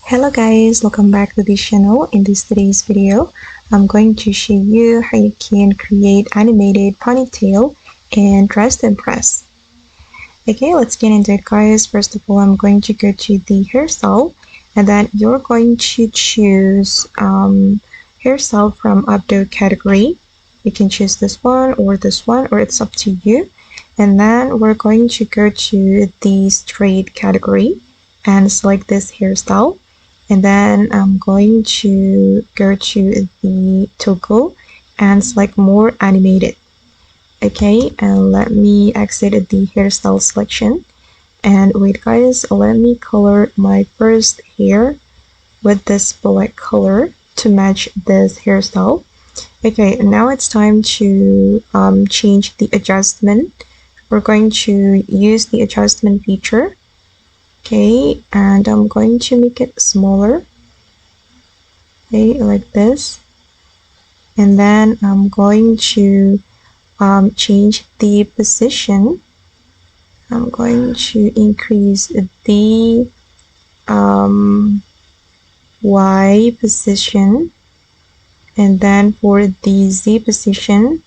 Hello guys, welcome back to this channel. In today's video, I'm going to show you how you can create animated ponytail and dress to impress. Okay, let's get into it guys. First of all, I'm going to go to the hairstyle and then you're going to choose hairstyle from updo category. You can choose this one or it's up to you. And then we're going to go to the straight category and select this hairstyle. And then I'm going to go to the toggle and select more animated. Okay, and let me exit the hairstyle selection. And wait guys, let me color my first hair with this black color to match this hairstyle. Okay, now it's time to change the adjustment. We're going to use the adjustment feature. Okay, and I'm going to make it smaller. Okay, like this. And then I'm going to change the position. I'm going to increase the Y position. And then for the Z position,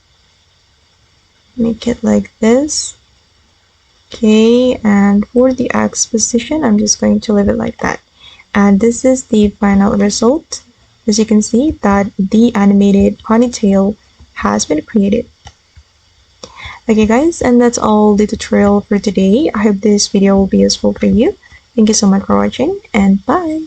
make it like this. Okay, and for the X position, I'm just going to leave it like that. And this is the final result. As you can see that the animated ponytail has been created. Okay guys, and that's all the tutorial for today. I hope this video will be useful for you. Thank you so much for watching and bye.